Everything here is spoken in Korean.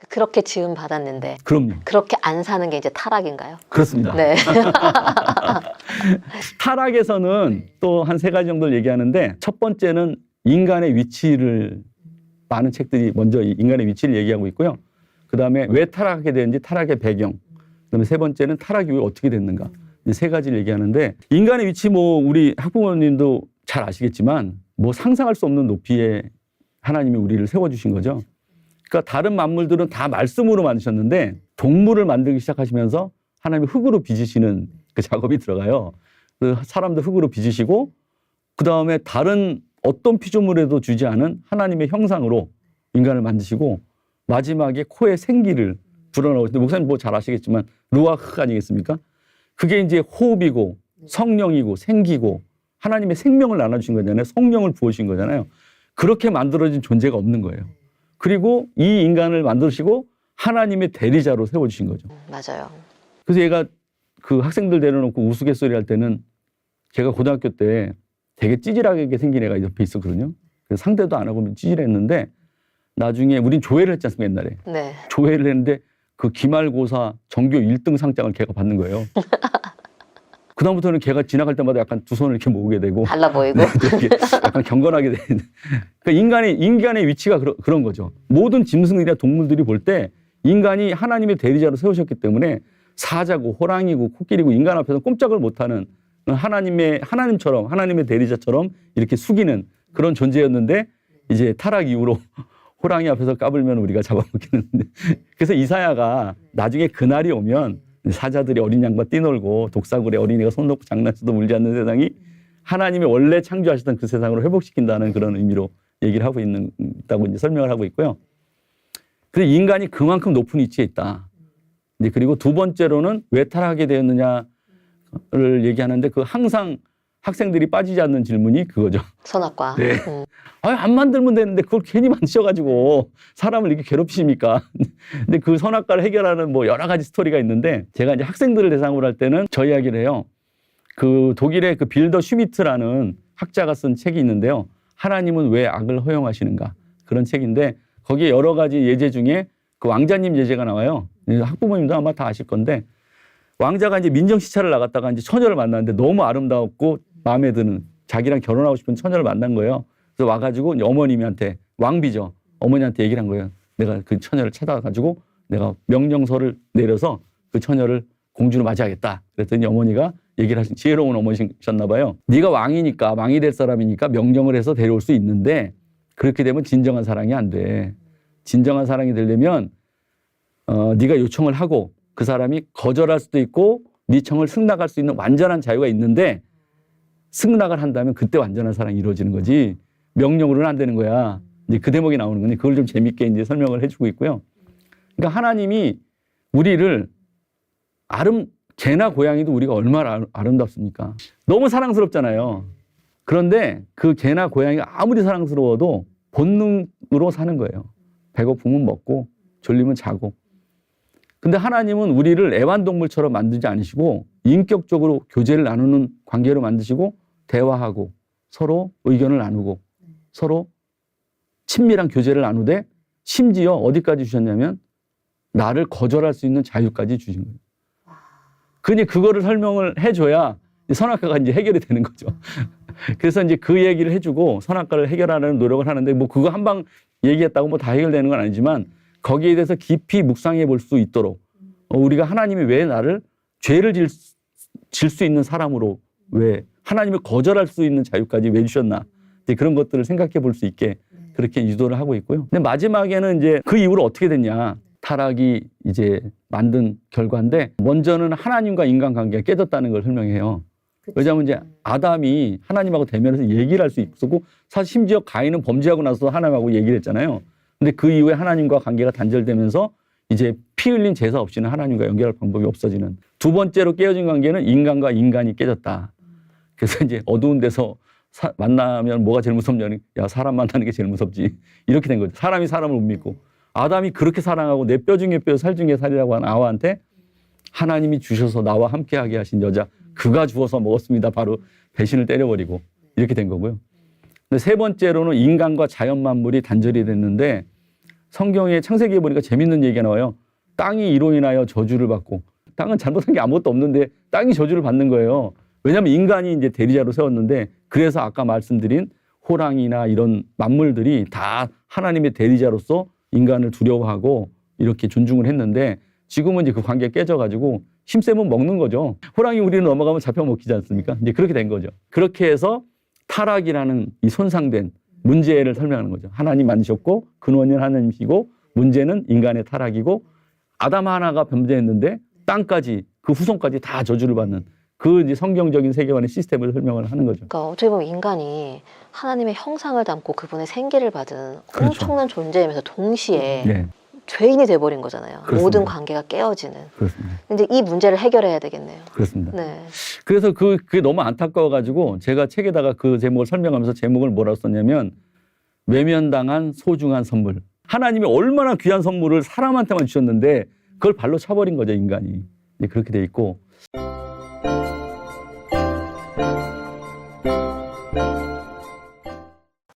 그렇게 지음 받았는데 그럼요. 그렇게 안 사는 게 이제 타락인가요? 그렇습니다. 네. 타락에서는 또 한 3가지 정도를 얘기하는데, 첫 번째는 인간의 위치를, 많은 책들이 먼저 인간의 위치를 얘기하고 있고요. 그 다음에 왜 타락하게 되는지, 타락의 배경. 그 다음에 3번째는 타락 이후에 어떻게 됐는가. 이 3가지를 얘기하는데, 인간의 위치 뭐 우리 학부모님도 잘 아시겠지만 뭐 상상할 수 없는 높이에 하나님이 우리를 세워주신 거죠. 그러니까 다른 만물들은 다 말씀으로 만드셨는데 동물을 만들기 시작하시면서 하나님이 흙으로 빚으시는 그 작업이 들어가요. 그 사람도 흙으로 빚으시고, 그 다음에 다른 어떤 피조물에도 주지 않은 하나님의 형상으로 인간을 만드시고, 마지막에 코에 생기를 불어넣으시는데, 목사님 뭐 잘 아시겠지만 루아흐 아니겠습니까? 그게 이제 호흡이고 성령이고 생기고 하나님의 생명을 나눠주신 거잖아요. 성령을 부으신 거잖아요. 그렇게 만들어진 존재가 없는 거예요. 그리고 이 인간을 만드시고 하나님의 대리자로 세워주신 거죠. 맞아요. 그래서 얘가 그 학생들 데려놓고 우스갯소리 할 때는, 제가 고등학교 때 되게 찌질하게 생긴 애가 옆에 있었거든요. 그래서 상대도 안 하고 찌질했는데, 나중에 우린 조회를 했지 않습니까, 옛날에. 네. 조회를 했는데 그 기말고사 전교 1등 상장을 걔가 받는 거예요. 그다음부터는 걔가 지나갈 때마다 약간 두 손을 이렇게 모으게 되고, 달라 보이고. 네, 이렇게 약간 경건하게 되는. 그러니까 인간의 위치가 그런 거죠. 모든 짐승들이나 동물들이 볼 때 인간이 하나님의 대리자로 세우셨기 때문에 사자고 호랑이고 코끼리고 인간 앞에서 꼼짝을 못하는, 하나님처럼, 하나님의 대리자처럼 이렇게 숙이는 그런 존재였는데, 이제 타락 이후로 호랑이 앞에서 까불면 우리가 잡아먹히는데, 그래서 이사야가 나중에 그날이 오면 사자들이 어린 양과 뛰놀고 독사굴에 어린이가 손 놓고 장난쳐도 물지 않는 세상이 하나님이 원래 창조하셨던 그 세상으로 회복시킨다는 그런 의미로 얘기를 하고 있다고 이제 설명을 하고 있고요. 그래서 인간이 그만큼 높은 위치에 있다. 이제 그리고 두 번째로는 왜 타락하게 되었느냐를 얘기하는데, 그 항상 학생들이 빠지지 않는 질문이 그거죠. 선악과. 네. 안 만들면 되는데 그걸 괜히 만드셔가지고 사람을 이렇게 괴롭히십니까? 근데 그 선악과를 해결하는 뭐 여러 가지 스토리가 있는데, 제가 이제 학생들을 대상으로 할 때는 저 이야기를 해요. 그 독일의 그 빌더 슈미트라는 학자가 쓴 책이 있는데요. 하나님은 왜 악을 허용하시는가? 그런 책인데, 거기에 여러 가지 예제 중에 그 왕자님 예제가 나와요. 학부모님도 아마 다 아실 건데, 왕자가 이제 민정시찰을 나갔다가 이제 처녀를 만났는데 너무 아름다웠고 마음에 드는, 자기랑 결혼하고 싶은 처녀를 만난 거예요. 그래서 와가지고 어머님한테, 왕비죠, 어머니한테 얘기를 한 거예요. 내가 그 처녀를 찾아가지고 내가 명령서를 내려서 그 처녀를 공주로 맞이하겠다. 그랬더니 어머니가 얘기를 하신, 지혜로운 어머니셨나 봐요. 네가 왕이니까, 왕이 될 사람이니까 명령을 해서 데려올 수 있는데, 그렇게 되면 진정한 사랑이 안 돼. 진정한 사랑이 되려면 네가 요청을 하고 그 사람이 거절할 수도 있고 네 청을 승낙할 수 있는 완전한 자유가 있는데, 승낙을 한다면 그때 완전한 사랑이 이루어지는 거지 명령으로는 안 되는 거야. 이제 그 대목이 나오는 건데, 그걸 좀 재밌게 이제 설명을 해주고 있고요. 그러니까 하나님이 우리를 개나 고양이도 우리가 얼마나 아름답습니까? 너무 사랑스럽잖아요. 그런데 그 개나 고양이가 아무리 사랑스러워도 본능으로 사는 거예요. 배고프면 먹고 졸리면 자고. 근데 하나님은 우리를 애완동물처럼 만들지 않으시고 인격적으로 교제를 나누는 관계로 만드시고, 대화하고 서로 의견을 나누고 서로 친밀한 교제를 나누되, 심지어 어디까지 주셨냐면 나를 거절할 수 있는 자유까지 주신 거예요. 그니 그거를 설명을 해줘야 선악과가 이제 해결이 되는 거죠. 그래서 이제 그 얘기를 해주고 선악과를 해결하는 노력을 하는데, 뭐 그거 한방 얘기했다고 뭐 다 해결되는 건 아니지만, 거기에 대해서 깊이 묵상해 볼 수 있도록, 우리가 하나님이 왜 나를 죄를 질 수 있는 사람으로, 왜 하나님을 거절할 수 있는 자유까지 왜 주셨나, 이제 그런 것들을 생각해 볼 수 있게 그렇게 유도를 하고 있고요. 근데 마지막에는 이제 그 이후로 어떻게 됐냐, 타락이 이제 만든 결과인데, 먼저는 하나님과 인간 관계가 깨졌다는 걸 설명해요. 왜냐하면 이제 아담이 하나님하고 대면해서 얘기를 할 수 있었고, 사실 심지어 가인은 범죄하고 나서 하나님하고 얘기를 했잖아요. 근데 그 이후에 하나님과 관계가 단절되면서 이제 피 흘린 제사 없이는 하나님과 연결할 방법이 없어지는, 두 번째로 깨어진 관계는 인간과 인간이 깨졌다. 그래서 이제 어두운 데서 만나면 뭐가 제일 무섭냐니, 야, 사람 만나는 게 제일 무섭지. 이렇게 된 거죠. 사람이 사람을 못 믿고. 아담이 그렇게 사랑하고 내 뼈 중에 뼈, 살 중에 살이라고 한 아와한테 하나님이 주셔서 나와 함께하게 하신 여자, 그가 주어서 먹었습니다. 바로 배신을 때려버리고 이렇게 된 거고요. 근데 세 번째로는 인간과 자연 만물이 단절이 됐는데 성경의 창세기에 보니까 재밌는 얘기가 나와요. 땅이 이로 인하여 저주를 받고 땅은 잘못한 게 아무것도 없는데 땅이 저주를 받는 거예요. 왜냐하면 인간이 이제 대리자로 세웠는데 그래서 아까 말씀드린 호랑이나 이런 만물들이 다 하나님의 대리자로서 인간을 두려워하고 이렇게 존중을 했는데 지금은 이제 그 관계가 깨져가지고 힘세면 먹는 거죠. 호랑이 우리는 넘어가면 잡혀 먹히지 않습니까? 이제 그렇게 된 거죠. 그렇게 해서 타락이라는 이 손상된 문제를 설명하는 거죠. 하나님 만드셨고 근원은 하나님이시고 문제는 인간의 타락이고 아담 하나가 범죄했는데 땅까지 그 후손까지 다 저주를 받는 그 이제 성경적인 세계관의 시스템을 설명을 하는 거죠. 그러니까 어떻게 보면 인간이 하나님의 형상을 담고 그분의 생기를 받은 그렇죠. 엄청난 존재이면서 동시에 네, 죄인이 돼버린 거잖아요. 그렇습니다. 모든 관계가 깨어지는. 그렇습니다. 이제 이 문제를 해결해야 되겠네요. 그렇습니다. 네. 그래서 그게 너무 안타까워가지고 제가 책에다가 그 제목을 설명하면서 제목을 뭐라고 썼냐면 외면당한 소중한 선물. 하나님이 얼마나 귀한 선물을 사람한테만 주셨는데 그걸 발로 차버린 거죠, 인간이. 이제 그렇게 돼 있고.